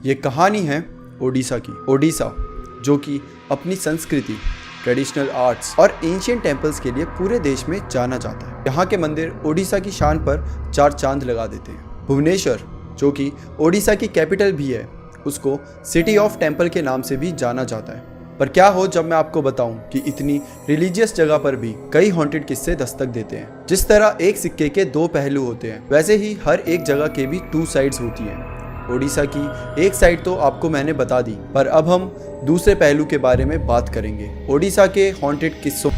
ये कहानी है ओडिशा की। ओडिशा जो कि अपनी संस्कृति, ट्रेडिशनल आर्ट्स और एंशिएंट टेम्पल्स के लिए पूरे देश में जाना जाता है। यहाँ के मंदिर ओडिशा की शान पर चार चांद लगा देते हैं। भुवनेश्वर जो कि ओडिशा की कैपिटल भी है, उसको सिटी ऑफ टेम्पल के नाम से भी जाना जाता है। पर क्या हो जब मैं आपको बताऊं कि इतनी रिलीजियस जगह पर भी कई हॉन्टेड किस्से दस्तक देते हैं। जिस तरह एक सिक्के के दो पहलू होते हैं, वैसे ही हर एक जगह के भी टू साइड्स होती हैं। ओडिशा की एक साइड तो आपको मैंने बता दी, पर अब हम दूसरे पहलू के बारे में बात करेंगे, ओडिशा के हॉन्टेड किस्सों।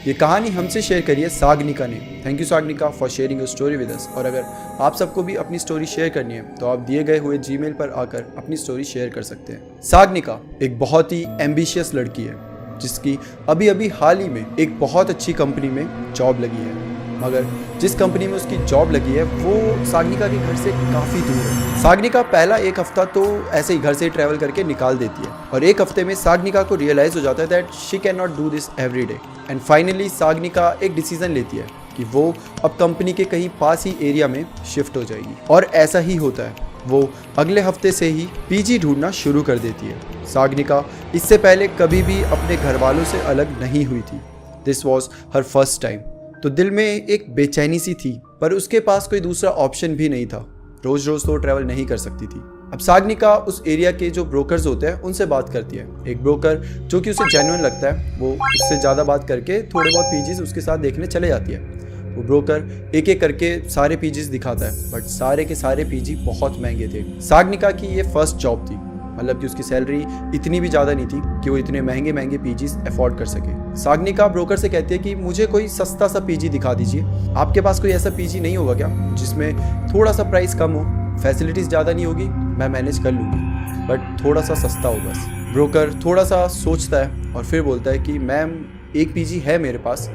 ये कहानी हमसे शेयर करिए सागनिका ने। Thank you Saganika for sharing your story with us. और अगर आप सबको भी अपनी स्टोरी शेयर करनी है तो आप दिए गए हुए जीमेल पर आकर अपनी स्टोरी शेयर कर सकते हैं। सागनिका एक बहुत ही एम्बिशियस लड़की है जिसकी अभी अभी हाल ही में एक बहुत अच्छी कंपनी में जॉब लगी है, मगर जिस कंपनी में उसकी जॉब लगी है वो सागनिका के घर से काफ़ी दूर है। सागनिका पहला एक हफ्ता तो ऐसे ही घर से ट्रैवल करके निकाल देती है और एक हफ्ते में सागनिका को रियलाइज़ हो जाता है that she can not do this every day. And finally Saganika एक डिसीजन लेती है कि वो अब कंपनी के कहीं पास ही एरिया में शिफ्ट हो जाएगी। और ऐसा ही होता है, वो अगले हफ्ते से ही पीजी ढूंढना शुरू कर देती है। सागनिका इससे पहले कभी भी अपने घर वालों से अलग नहीं हुई थी। This was her first time. तो दिल में एक बेचैनी सी थी, पर उसके पास कोई दूसरा ऑप्शन भी नहीं था। रोज रोज तो ट्रैवल नहीं कर सकती थी। अब सागनिका उस एरिया के जो ब्रोकर्स होते हैं उनसे बात करती है। एक ब्रोकर जो कि उसे जेन्युइन लगता है, वो उससे ज़्यादा बात करके थोड़े बहुत पीजीज उसके साथ देखने चले जाती है। वो ब्रोकर एक एक करके सारे पीजीज दिखाता है, बट सारे के सारे पीजी बहुत महंगे थे। सागनिका की ये फर्स्ट जॉब थी, मतलब कि उसकी सैलरी इतनी भी ज़्यादा नहीं थी कि वो इतने महंगे महंगे पीजीज अफोर्ड कर सके। सागनिका ब्रोकर से कहती है कि मुझे कोई सस्ता सा पीजी दिखा दीजिए। आपके पास कोई ऐसा पीजी नहीं होगा क्या जिसमें थोड़ा सा प्राइस कम हो, फैसिलिटीज़ ज़्यादा नहीं होगी, मैं मैनेज कर लूँगी, बट थोड़ा सा सस्ता हो बस। ब्रोकर थोड़ा सा सोचता है और फिर बोलता है कि मैम एक पीजी है मेरे पास,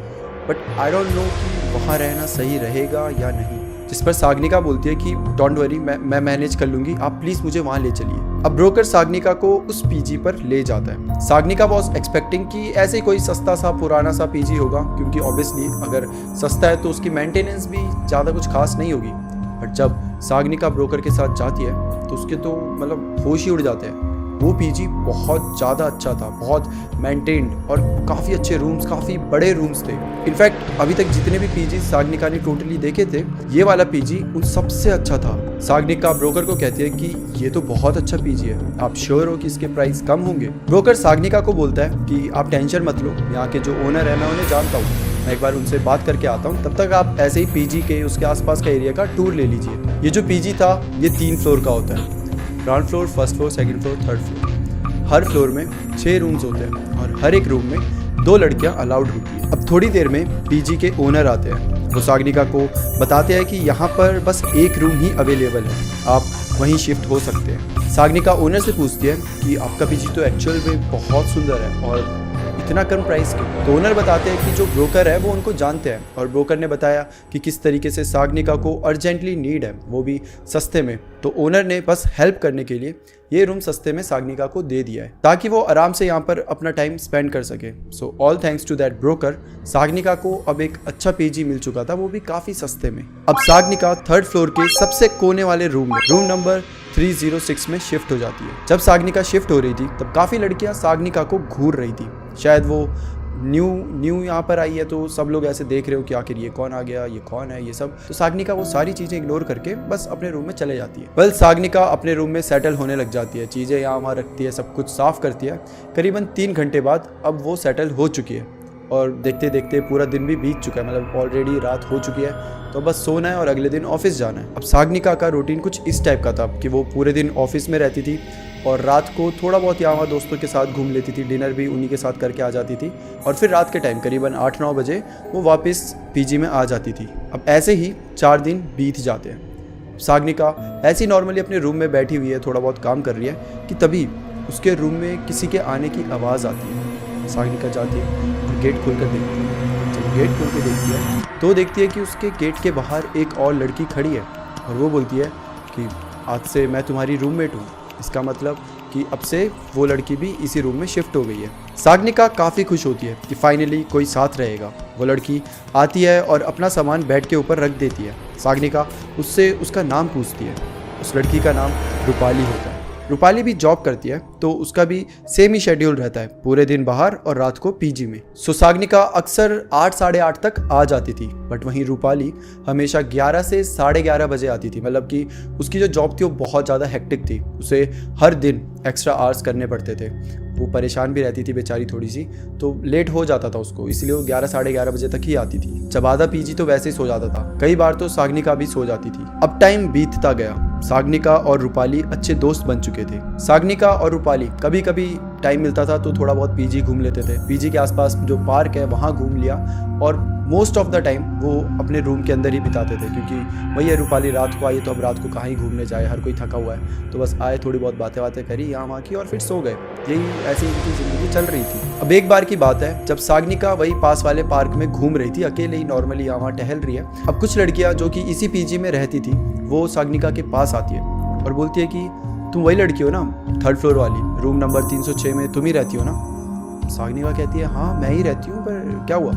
बट आई डोंट नो कि वहाँ रहना सही रहेगा या नहीं। जिस पर सागनिका बोलती है कि डोंट वरी, मैं मैनेज कर लूँगी, आप प्लीज़ मुझे वहाँ ले चलिए। अब ब्रोकर सागनिका को उस पीजी पर ले जाता है। सागनिका वॉज एक्सपेक्टिंग कि ऐसे कोई सस्ता सा पुराना सा पीजी होगा, क्योंकि ऑब्वियसली अगर सस्ता है तो उसकी मेंटेनेंस भी ज़्यादा कुछ खास नहीं होगी। बट जब सागनिका ब्रोकर के साथ जाती है तो उसके तो मतलब होश ही उड़ जाते हैं। वो पीजी बहुत ज़्यादा अच्छा था, बहुत मेंटेन्ड और काफ़ी अच्छे रूम्स, काफ़ी बड़े रूम्स थे। इनफैक्ट अभी तक जितने भी पीजी सागनिका ने टोटली देखे थे, ये वाला पीजी उन सबसे अच्छा था। सागनिका ब्रोकर को कहती है कि ये तो बहुत अच्छा पीजी है, आप श्योर हो कि इसके प्राइस कम होंगे? ब्रोकर सागनिका को बोलता है कि आप टेंशन मत लो, यहाँ के जो ओनर है मैं उन्हें जानता हूँ, मैं एक बार उनसे बात करके आता हूँ, तब तक आप ऐसे ही पीजी के उसके आसपास का एरिया का टूर ले लीजिए। ये जो पीजी था ये 3 फ्लोर का होता है, ground floor, first floor, second floor, third floor. हर फ्लोर में 6 रूम्स होते हैं और हर एक रूम में 2 लड़कियां अलाउड होती हैं। अब थोड़ी देर में पीजी के ओनर आते हैं। वो सागनिका को बताते हैं कि यहाँ पर बस एक रूम ही अवेलेबल है, आप वहीं शिफ्ट हो सकते हैं। सागनिका ओनर से पूछती है कि आपका पीजी तो एक्चुअल में बहुत सुंदर है और इतना कम प्राइस की। तो ओनर बताते हैं कि जो ब्रोकर है वो उनको जानते हैं और ब्रोकर ने बताया कि किस तरीके से सागनिका को अर्जेंटली नीड है, वो भी सस्ते में। तो ओनर ने बस हेल्प करने के लिए ये रूम सस्ते में सागनिका को दे दिया है ताकि वो आराम से यहाँ पर अपना टाइम स्पेंड कर सके। So all thanks to that broker, Saganika को अब एक अच्छा पीजी मिल चुका था, वो भी काफ़ी सस्ते में। अब सागनिका 3rd फ्लोर के सबसे कोने वाले रूम में, रूम नंबर 306 में शिफ्ट हो जाती है। जब सागनिका शिफ्ट हो रही थी तब काफ़ी लड़कियां सागनिका को घूर रही थी। शायद वो न्यू यहाँ पर आई है तो सब लोग ऐसे देख रहे हो कि आखिर ये कौन आ गया, ये कौन है, ये सब। तो सागनिका वो सारी चीज़ें इग्नोर करके बस अपने रूम में चले जाती है। वेल सागनिका अपने रूम में सेटल होने लग जाती है, चीज़ें यहाँ वहाँ रखती है, सब कुछ साफ करती है। करीबन 3 घंटे बाद अब वो सेटल हो चुकी है और देखते देखते पूरा दिन भी बीत चुका है, मतलब ऑलरेडी रात हो चुकी है। तो बस सोना है और अगले दिन ऑफिस जाना है। अब सागनिका का रूटीन कुछ इस टाइप का था कि वो पूरे दिन ऑफिस में रहती थी और रात को थोड़ा बहुत यहाँ दोस्तों के साथ घूम लेती थी, डिनर भी उन्हीं के साथ करके आ जाती थी और फिर रात के टाइम करीबन 8-9 बजे वो वापस पीजी में आ जाती थी। अब ऐसे ही 4 दिन बीत जाते हैं। सागनिका ऐसी नॉर्मली अपने रूम में बैठी हुई है, थोड़ा बहुत काम कर रही है कि तभी उसके रूम में किसी के आने की आवाज़ आती है। सागनिका जाती है और गेट खोल कर देखती है। जब गेट खोल के देखती है तो देखती है कि उसके गेट के बाहर एक और लड़की खड़ी है और वो बोलती है कि आज से मैं तुम्हारी रूममेट हूँ। इसका मतलब कि अब से वो लड़की भी इसी रूम में शिफ्ट हो गई है। सागनिका काफ़ी खुश होती है कि फाइनली कोई साथ रहेगा। वो लड़की आती है और अपना सामान बेड के ऊपर रख देती है। सागनिका उससे उसका नाम पूछती है। उस लड़की का नाम रूपाली होता है। रूपाली भी जॉब करती है तो उसका भी सेम ही शेड्यूल रहता है, पूरे दिन बाहर और रात को पीजी में। सो सागनिका अक्सर 8 साढ़े 8 तक आ जाती थी, बट वहीं रूपाली हमेशा 11 से साढ़े 11 बजे आती थी। मतलब कि उसकी जो जॉब थी वो बहुत ज़्यादा हेक्टिक थी, उसे हर दिन एक्स्ट्रा आवर्स करने पड़ते थे। वो परेशान भी रहती थी बेचारी थोड़ी सी, तो लेट हो जाता था उसको, इसलिए वो 11 साढ़े 11 बजे तक ही आती थी। जब आधा पीजी तो वैसे ही सो जाता था, कई बार तो सागनिका भी सो जाती थी। अब टाइम बीतता गया, सागनिका और रूपाली अच्छे दोस्त बन चुके थे। सागनिका और रूपाली कभी कभी टाइम मिलता था तो थोड़ा बहुत पीजी घूम लेते थे। पीजी के आसपास जो पार्क है वहाँ घूम लिया, और मोस्ट ऑफ द टाइम वो अपने रूम के अंदर ही बिताते थे, क्योंकि भैया रूपाली रात को आई तो अब रात को कहाँ ही घूमने जाए, हर कोई थका हुआ है, तो बस आए, थोड़ी बहुत बातें बातें करी यहाँ वहाँ की और फिर सो गए। यही ऐसी इनकी ज़िंदगी चल रही थी। अब एक बार की बात है, जब सागनिका वही पास वाले पार्क में घूम रही थी, अकेले ही नॉर्मली यहाँ वहाँ टहल रही है। अब कुछ लड़कियाँ जो कि इसी पीजी में रहती थी वो सागनिका के पास आती है और बोलती है कि तुम वही लड़की हो ना, 3rd फ्लोर वाली, रूम नंबर 306 में तुम ही रहती हो ना। सागनिका कहती है हाँ मैं ही रहती हूँ, पर क्या हुआ?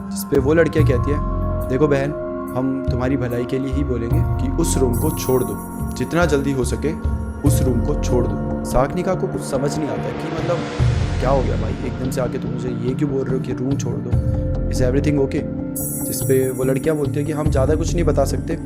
जिस पे वो लड़कियाँ कहती है देखो बहन, हम तुम्हारी भलाई के लिए ही बोलेंगे कि उस रूम को छोड़ दो, जितना जल्दी हो सके उस रूम को छोड़ दो। सागनिका को कुछ समझ नहीं आता कि मतलब क्या हो गया भाई, एकदम से आके तुम मुझे ये क्यों बोल रहे हो कि रूम छोड़ दो, इज एवरीथिंग ओके? जिस पे वो लड़कियाँ बोलती है कि हम ज़्यादा कुछ नहीं बता सकते,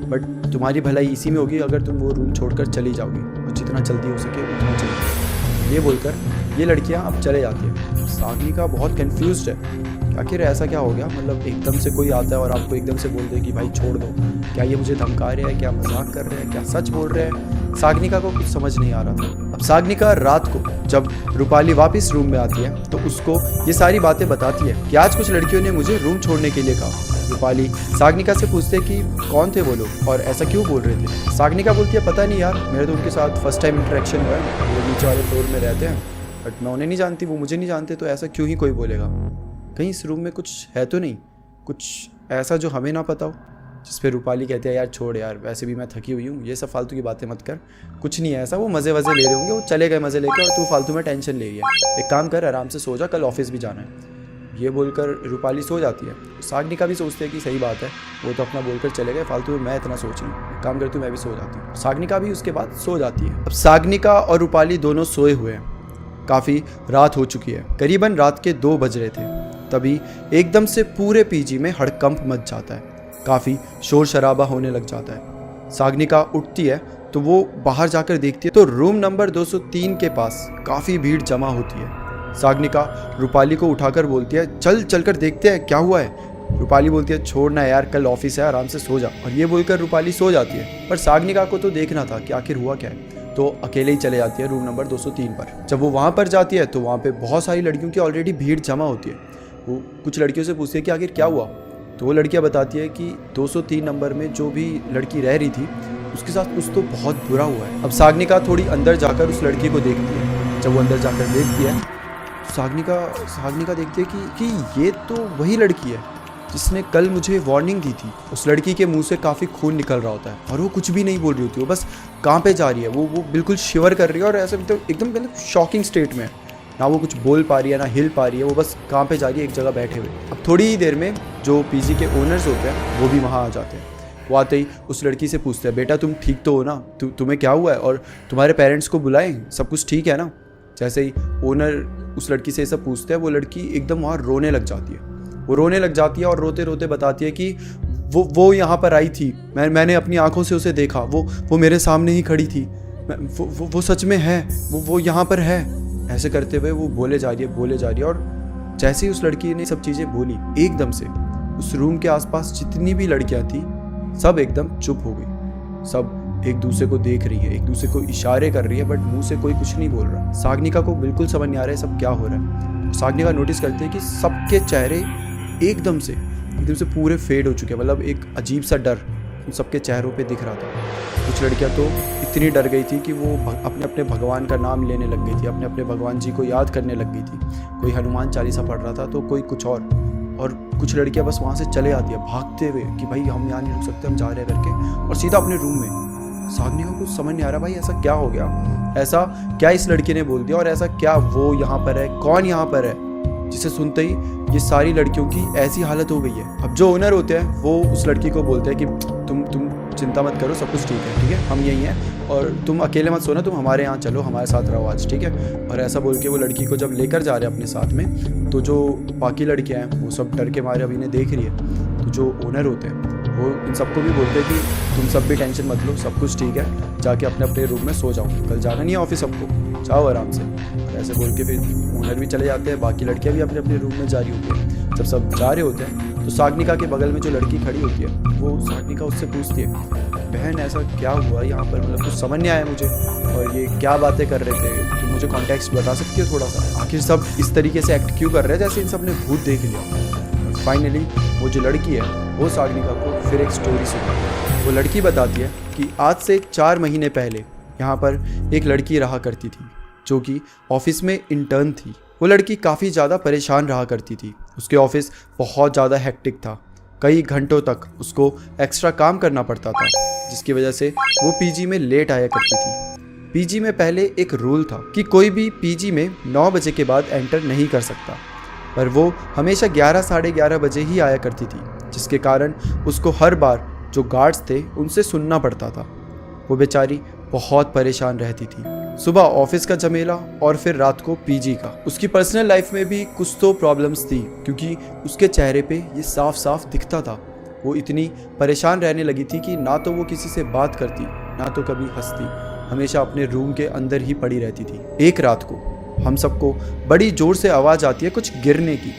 बट तुम्हारी भलाई इसी में होगी अगर तुम वो रूम छोड़कर चली जाओगी, और जितना जल्दी हो सके उतना जल्दी। ये बोलकर ये लड़कियां अब चले जाती हैं। सागनिका बहुत कंफ्यूज्ड है, आखिर ऐसा क्या हो गया, मतलब एकदम से कोई आता है और आपको एकदम से बोल दे कि भाई छोड़ दो, क्या ये मुझे धमका रहे हैं, क्या मजाक कर रहे हैं, क्या सच बोल रहे हैं? सागनिका को कुछ समझ नहीं आ रहा था। अब सागनिका रात को जब रूपाली वापस रूम में आती है तो उसको ये सारी बातें बताती है कि आज कुछ लड़कियों ने मुझे रूम छोड़ने के लिए कहा। रूपाली सागनिका से पूछते कि कौन थे वो लोग और ऐसा क्यों बोल रहे थे। सागनिका बोलती है पता नहीं यार, मेरे तो उनके साथ फर्स्ट टाइम इंटरेक्शन हुआ है, वो नीचे वाले फ्लोर में रहते हैं, बट मैं उन्हें नहीं जानती, वो मुझे नहीं जानते, तो ऐसा क्यों ही कोई बोलेगा? कहीं इस रूम में कुछ है तो नहीं, कुछ ऐसा जो हमें ना पता हो? जिस पे रूपाली कहते हैं यार छोड़ यार, वैसे भी मैं थकी हुई हूँ, ये सब फालतू की बातें मत कर, कुछ नहीं है ऐसा, वो मज़े वज़े ले रहे होंगे, वो चले गए मज़े लेकर और तू फालतू में टेंशन ले रही है, एक काम कर आराम से सो जा, कल ऑफिस भी जाना है। ये बोलकर रूपाली सो जाती है। सागनिका भी सोचते हैं कि सही बात है, वो तो अपना बोलकर चले गए, फालतू में मैं इतना सोच रही हूँ, काम करती हूँ मैं भी सो जाती हूँ। सागनिका भी उसके बाद सो जाती है। अब सागनिका और रूपाली दोनों सोए हुए हैं, काफ़ी रात हो चुकी है, करीबन रात के 2 बज रहे थे, तभी एकदम से पूरे पीजी में हड़कंप मच जाता है, काफ़ी शोर शराबा होने लग जाता है। सागनिका उठती है तो वो बाहर जाकर देखती है तो रूम नंबर 203 के पास काफ़ी भीड़ जमा होती है। सागनिका रूपाली को उठाकर बोलती है चलकर देखते हैं क्या हुआ है। रूपाली बोलती है छोड़ना यार, कल ऑफिस है, आराम से सो जा। और ये बोलकर रूपाली सो जाती है, पर सागनिका को तो देखना था कि आखिर हुआ क्या है, तो अकेले ही चले जाती है रूम नंबर 203 पर। जब वो वहाँ पर जाती है तो वहाँ पे बहुत सारी लड़कियों की ऑलरेडी भीड़ जमा होती है। वो कुछ लड़कियों से पूछती है कि आखिर क्या हुआ, तो वो लड़कियाँ बताती है कि 203 नंबर में जो भी लड़की रह रही थी उसके साथ कुछ तो बहुत बुरा हुआ है। अब सागनिका थोड़ी अंदर जाकर उस लड़की को देखती है। जब वो अंदर जाकर देखती है सागनिका देखती है कि ये तो वही लड़की है जिसने कल मुझे वार्निंग दी थी। उस लड़की के मुंह से काफ़ी खून निकल रहा होता है और वो कुछ भी नहीं बोल रही होती, वो बस कांपे जा रही है, वो बिल्कुल शिवर कर रही है और ऐसे एकदम मतलब शॉकिंग स्टेट में है, ना वो कुछ बोल पा रही है ना हिल पा रही है, वो बस कांपे जा रही है एक जगह बैठे हुए। अब थोड़ी ही देर में जो पीजी के ओनर्स होते हैं वो भी वहाँ आ जाते हैं। वो आते ही उस लड़की से पूछते हैं बेटा तुम ठीक तो हो ना, तुम्हें क्या हुआ है और तुम्हारे पेरेंट्स को बुलाएं, सब कुछ ठीक है ना। जैसे ही ओनर उस लड़की से ये सब पूछते हैं वो लड़की एकदम वहाँ रोने लग जाती है। वो रोने लग जाती है और रोते रोते बताती है कि वो यहाँ पर आई थी, मैंने अपनी आंखों से उसे देखा, वो मेरे सामने ही खड़ी थी, वो सच में है, वो यहाँ पर है। ऐसे करते हुए वो बोले जा रही है और जैसे ही उस लड़की ने सब चीज़ें बोली एकदम से उस रूम के आसपास जितनी भी लड़कियाँ थी सब एकदम चुप हो गई। सब एक दूसरे को देख रही है, एक दूसरे को इशारे कर रही है, बट मुंह से कोई कुछ नहीं बोल रहा। सागनिका को बिल्कुल समझ नहीं आ रहा है सब क्या हो रहा है। सागनिका नोटिस करती है कि सबके चेहरे एकदम से पूरे फेड हो चुके हैं, मतलब एक अजीब सा डर उन सबके चेहरों पे दिख रहा था। कुछ लड़कियां तो इतनी डर गई थी कि वो अपने अपने भगवान का नाम लेने लग गई थी, अपने अपने भगवान जी को याद करने लग गई थी। कोई हनुमान चालीसा पढ़ रहा था तो कोई कुछ और कुछ लड़कियां बस वहाँ से चले आती है भागते हुए कि भाई हम यहाँ नहीं रुक सकते, हम जा रहे हैं करके, और सीधा अपने रूम में। सागनिका को कुछ समझ नहीं आ रहा भाई ऐसा क्या हो गया, ऐसा क्या इस लड़की ने बोल दिया और ऐसा क्या वो यहाँ पर है, कौन यहाँ पर है, जिसे सुनते ही ये सारी लड़कियों की ऐसी हालत हो गई है। अब जो ओनर होते हैं वो उस लड़की को बोलते हैं कि तुम चिंता मत करो, सब कुछ ठीक है, हम यहीं हैं और तुम अकेले मत सोना, तुम हमारे यहाँ चलो, हमारे साथ रहो आज, ठीक है। और ऐसा बोल के वो लड़की को जब लेकर जा रहे हैं अपने साथ में, तो जो बाकी लड़कियाँ हैं वो सब डर के मारे अभी इन्हें देख रही है। तो जो ओनर होते हैं वो इन सबको भी बोलते हैं कि तुम सब भी टेंशन मत लो, सब कुछ ठीक है, जाके अपने अपने रूम में सो जाओ, कल जाना नहीं है ऑफिस सबको, जाओ आराम से। ऐसे बोल के फिर ओनर भी चले जाते हैं, बाकी लड़कियां भी अपने अपने रूम में जा रही होती हैं। जब सब जा रहे होते हैं तो सागनिका के बगल में जो लड़की खड़ी होती है वो सागनिका उससे पूछती है, बहन ऐसा क्या हुआ यहाँ पर, मतलब कुछ समझ नहीं आया मुझे, और ये क्या बातें कर रहे थे, तुम मुझे कॉन्टेक्स्ट बता सकती हो थोड़ा सा, आखिर सब इस तरीके से एक्ट क्यों कर रहे हैं जैसे इन सब ने भूत देख लिया। फाइनली वो जो लड़की है वो सागनिका को फिर एक स्टोरी सुनाती है। वो लड़की बताती है कि आज से 4 महीने पहले यहाँ पर एक लड़की रहा करती थी जो कि ऑफिस में इंटर्न थी। वो लड़की काफ़ी ज़्यादा परेशान रहा करती थी, उसके ऑफिस बहुत ज़्यादा हेक्टिक था, कई घंटों तक उसको एक्स्ट्रा काम करना पड़ता था, जिसकी वजह से वो पीजी में लेट आया करती थी। पीजी में पहले एक रूल था कि कोई भी पीजी में 9 बजे के बाद एंटर नहीं कर सकता, पर वो हमेशा 11 साढ़े 11 बजे ही आया करती थी, जिसके कारण उसको हर बार जो गार्ड्स थे उनसे सुनना पड़ता था। वो बेचारी बहुत परेशान रहती थी, सुबह ऑफिस का झमेला और फिर रात को पीजी का। उसकी पर्सनल लाइफ में भी कुछ तो प्रॉब्लम्स थी, क्योंकि उसके चेहरे पे ये साफ साफ दिखता था। वो इतनी परेशान रहने लगी थी कि ना तो वो किसी से बात करती, ना तो कभी हंसती, हमेशा अपने रूम के अंदर ही पड़ी रहती थी। एक रात को हम सबको बड़ी जोर से आवाज़ आती है कुछ गिरने की।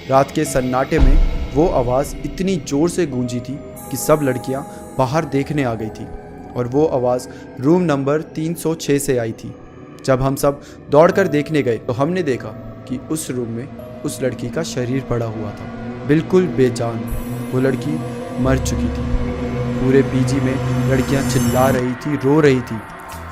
रात के सन्नाटे में वो आवाज़ इतनी जोर से गूंजी थी कि सब लड़कियां बाहर देखने आ गई थी, और वो आवाज़ रूम नंबर 306 से आई थी। जब हम सब दौड़कर देखने गए तो हमने देखा कि उस रूम में उस लड़की का शरीर पड़ा हुआ था, बिल्कुल बेजान। वो लड़की मर चुकी थी। पूरे पीजी में लड़कियां चिल्ला रही थी, रो रही थी।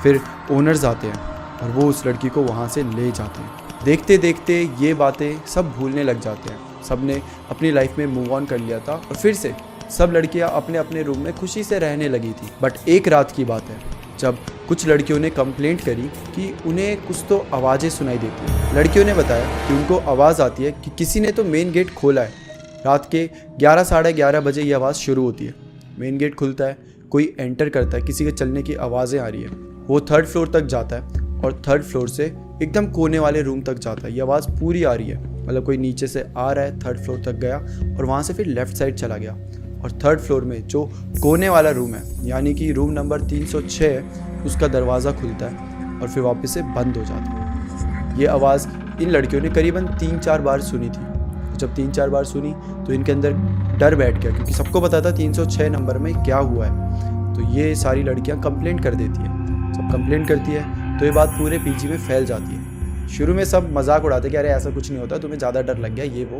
फिर ओनर्स आते हैं और वो उस लड़की को वहाँ से ले जाते हैं। देखते देखते ये बातें सब भूलने लग जाते हैं। सब ने अपनी लाइफ में मूव ऑन कर लिया था और फिर से सब लड़कियां अपने अपने रूम में खुशी से रहने लगी थी। बट एक रात की बात है जब कुछ लड़कियों ने कंप्लेंट करी कि उन्हें कुछ तो आवाज़ें सुनाई देती हैं। लड़कियों ने बताया कि उनको आवाज़ आती है कि किसी ने तो मेन गेट खोला है। रात के 11 साढ़े 11 बजे ये आवाज़ शुरू होती है। मेन गेट खुलता है, कोई एंटर करता है, किसी के चलने की आवाज़ें आ रही है। वो 3rd फ्लोर तक जाता है और 3rd फ्लोर से एकदम कोने वाले रूम तक जाता है। ये आवाज़ पूरी आ रही है, मतलब कोई नीचे से आ रहा है, 3rd फ्लोर तक गया और वहाँ से फिर लेफ़्ट साइड चला गया। और 3rd फ्लोर में जो कोने वाला रूम है, यानी कि रूम नंबर 306 है, उसका दरवाज़ा खुलता है और फिर वापस से बंद हो जाता है। ये आवाज़ इन लड़कियों ने करीबन 3-4 बार सुनी थी। जब 3-4 बार सुनी तो इनके अंदर डर बैठ गया, क्योंकि सबको पता था 306 नंबर में क्या हुआ है। तो ये सारी लड़कियां कंप्लेंट कर देती हैं। जब कंप्लेंट करती है तो ये बात पूरे पीजी में फैल जाती है। शुरू में सब मजाक उड़ाते कि अरे ऐसा कुछ नहीं होता, तुम्हें ज़्यादा डर लग गया ये वो।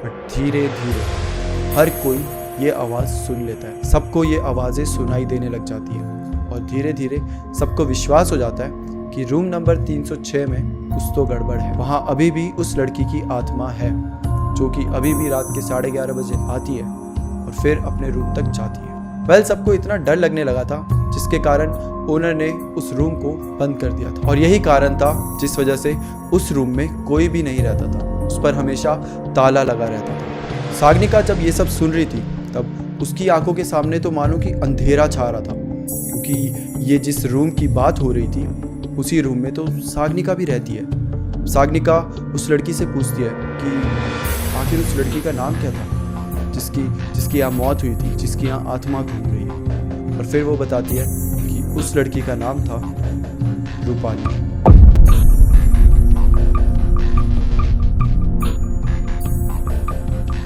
बट धीरे धीरे हर कोई ये आवाज़ सुन लेता है, सबको ये आवाज़ें सुनाई देने लग जाती है और धीरे धीरे सबको विश्वास हो जाता है कि रूम नंबर 306 में कुछ तो गड़बड़ है। वहाँ अभी भी उस लड़की की आत्मा है जो कि अभी भी रात के 11:30 बजे आती है और फिर अपने रूम तक जाती है। सबको इतना डर लगने लगा था जिसके कारण ओनर ने उस रूम को बंद कर दिया था, और यही कारण था जिस वजह से उस रूम में कोई भी नहीं रहता था, उस पर हमेशा ताला लगा रहता था। सागनिका जब ये सब सुन रही थी तब उसकी आंखों के सामने तो मानो कि अंधेरा छा रहा था, क्योंकि ये जिस रूम की बात हो रही थी उसी रूम में तो सागनिका भी रहती है। सागनिका उस लड़की से पूछती है कि आखिर उस लड़की का नाम क्या था जिसकी यहाँ मौत हुई थी, जिसकी यहाँ आत्मा घूम रही है। और फिर वो बताती है कि उस लड़की का नाम था रूपाली।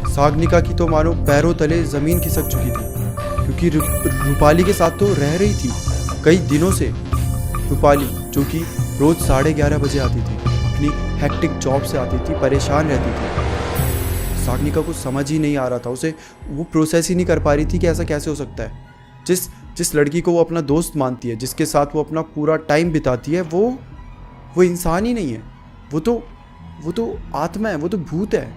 सागनिका की तो मानो पैरों तले जमीन खिसक चुकी थी, क्योंकि रूपाली के साथ तो रह रही थी कई दिनों से। रूपाली जो कि रोज 11:30 बजे आती थी, अपनी हेक्टिक जॉब से आती थी, परेशान रहती थी। सागनिका को समझ ही नहीं आ रहा था, उसे वो प्रोसेस ही नहीं कर पा रही थी कि ऐसा कैसे हो सकता है। जिस लड़की को वो अपना दोस्त मानती है, जिसके साथ वो अपना पूरा टाइम बिताती है, वो इंसान ही नहीं है, वो तो आत्मा है, वो तो भूत है।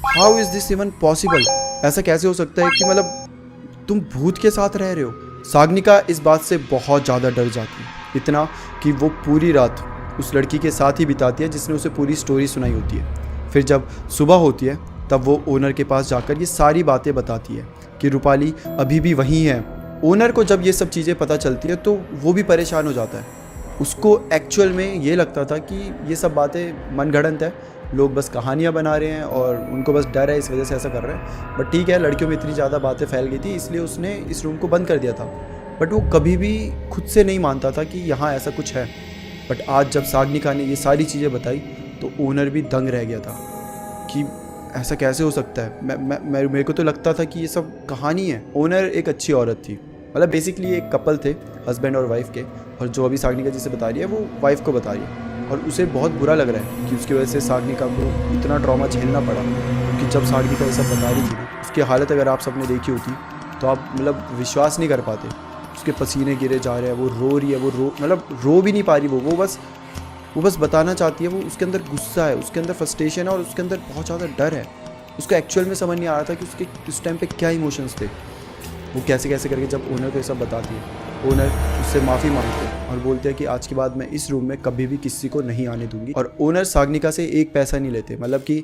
How is this even possible? ऐसा कैसे हो सकता है कि मतलब तुम भूत के साथ रह रहे हो? सागनिका इस बात से बहुत ज़्यादा डर जाती है, इतना कि वो पूरी रात उस लड़की के साथ ही बिताती है जिसने उसे पूरी स्टोरी सुनाई होती है। फिर जब सुबह होती है तब वो ओनर के पास जाकर ये सारी बातें बताती है कि रूपाली अभी भी वहीं है, ओनर को जब ये सब चीज़ें पता चलती है तो वो भी परेशान हो जाता है। उसको एक्चुअल में ये लगता था कि ये सब बातें मनगढ़ंत है, लोग बस कहानियाँ बना रहे हैं और उनको बस डर है, इस वजह से ऐसा कर रहे हैं। बट ठीक है, लड़कियों में इतनी ज़्यादा बातें फैल गई थी इसलिए उसने इस रूम को बंद कर दिया था। बट वो कभी भी खुद से नहीं मानता था कि यहाँ ऐसा कुछ है। बट आज जब सागनिका ने ये सारी चीज़ें बताई तो ओनर भी दंग रह गया था कि ऐसा कैसे हो सकता है। मेरे को तो लगता था कि ये सब कहानी है। ओनर एक अच्छी औरत थी, मतलब बेसिकली एक कपल थे, हस्बैंड और वाइफ के, और जो अभी सागनिका जिसे बता रही है वो वाइफ को बता रही है। और उसे बहुत बुरा लग रहा है कि उसकी वजह से सागनिका को इतना ट्रॉमा झेलना पड़ा। क्योंकि जब सागनिका ये सब बता रही थी उसकी हालत अगर आप सबने देखी होती तो आप मतलब विश्वास नहीं कर पाते। उसके पसीने गिरे जा रहे हैं, वो रो रही है, मतलब रो भी नहीं पा रही वो बस बताना चाहती है। वो उसके अंदर गुस्सा है, उसके अंदर फ्रस्ट्रेशन है और उसके अंदर बहुत ज़्यादा डर है। उसको एक्चुअल में समझ नहीं आ रहा था कि उसके उस टाइम पे क्या इमोशंस थे। वो कैसे कैसे करके जब ओनर को ये सब बताती है, ओनर उससे माफ़ी मांगते हैं और बोलते हैं कि आज के बाद मैं इस रूम में कभी भी किसी को नहीं आने दूंगी। और ओनर सागनिका से एक पैसा नहीं लेते, मतलब कि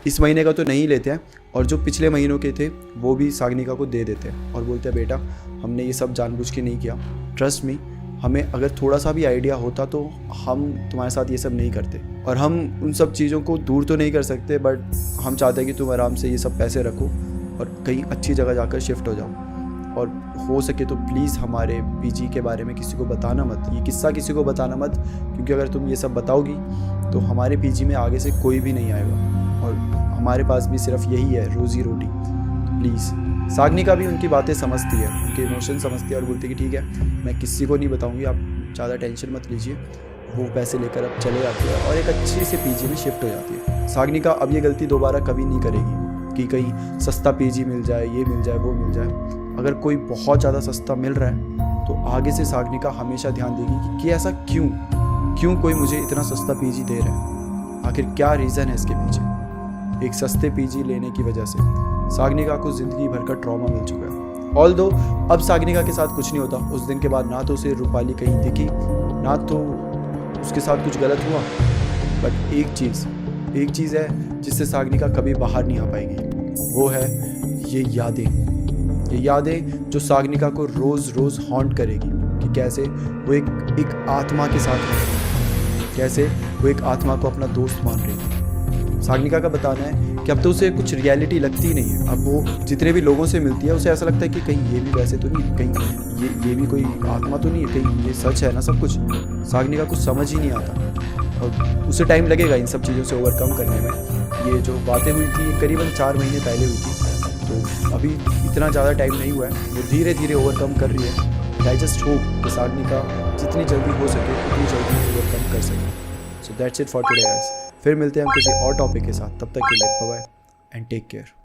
इस महीने का तो नहीं लेते हैं और जो पिछले महीनों के थे वो भी सागनिका को दे देते हैं और बोलते हैं बेटा हमने ये सब जानबूझ के नहीं किया, ट्रस्ट मी, हमें अगर थोड़ा सा भी आइडिया होता तो हम तुम्हारे साथ ये सब नहीं करते। और हम उन सब चीज़ों को दूर तो नहीं कर सकते, बट हम चाहते हैं कि तुम आराम से ये सब पैसे रखो और कहीं अच्छी जगह जाकर शिफ्ट हो जाओ। और हो सके तो प्लीज़ हमारे पीजी के बारे में किसी को बताना मत, ये किस्सा किसी को बताना मत, क्योंकि अगर तुम ये सब बताओगी तो हमारे पीजी में आगे से कोई भी नहीं आएगा और हमारे पास भी सिर्फ यही है रोज़ी रोटी। तो प्लीज़। सागनिका भी उनकी बातें समझती है, उनके इमोशन समझती है और बोलती है कि ठीक है मैं किसी को नहीं बताऊंगी, आप ज़्यादा टेंशन मत लीजिए। वो पैसे लेकर अब चले जाती है और एक अच्छी से पीजी में शिफ्ट हो जाती है। सागनिका अब ये गलती दोबारा कभी नहीं करेगी कि कहीं सस्ता पीजी मिल जाए, ये मिल जाए, वो मिल जाए। अगर कोई बहुत ज़्यादा सस्ता मिल रहा है तो आगे से सागनिका हमेशा ध्यान देगी कि ऐसा क्यों कोई मुझे इतना सस्ता पीजी दे रहा है, आखिर क्या रीज़न है इसके पीछे। एक सस्ते पीजी लेने की वजह से सागनिका को ज़िंदगी भर का ट्रॉमा मिल चुका है। ऑल्दो अब सागनिका के साथ कुछ नहीं होता। उस दिन के बाद ना तो उसे रूपाली कहीं दिखी, ना तो उसके साथ कुछ गलत हुआ। बट एक चीज़ है जिससे सागनिका कभी बाहर नहीं आ पाएगी, वो है ये यादें जो सागनिका को रोज़ हॉन्ट करेगी कि कैसे वो एक आत्मा के साथ रह रही है, कैसे वो एक आत्मा को अपना दोस्त मान रही है। सागनिका का बताना है कि अब तो उसे कुछ रियलिटी लगती ही नहीं है। अब वो जितने भी लोगों से मिलती है उसे ऐसा लगता है कि कहीं ये भी वैसे तो नहीं, कहीं ये भी कोई आत्मा तो नहीं है, कहीं ये सच है ना सब कुछ। सागनिका कुछ समझ ही नहीं आता और उसे टाइम लगेगा इन सब चीज़ों से ओवरकम करने में। ये जो बातें हुई थी करीबन 4 महीने पहले हुई थी, तो अभी इतना ज़्यादा टाइम नहीं हुआ है, वो धीरे धीरे ओवरकम कर रही है। आई जस्ट होप कि सागनिका जितनी जल्दी हो सके उतनी जल्दी ओवरकम कर सके। So that's it for today guys. फिर मिलते हैं हम किसी और टॉपिक के साथ, तब तक के लिए bye bye and take care.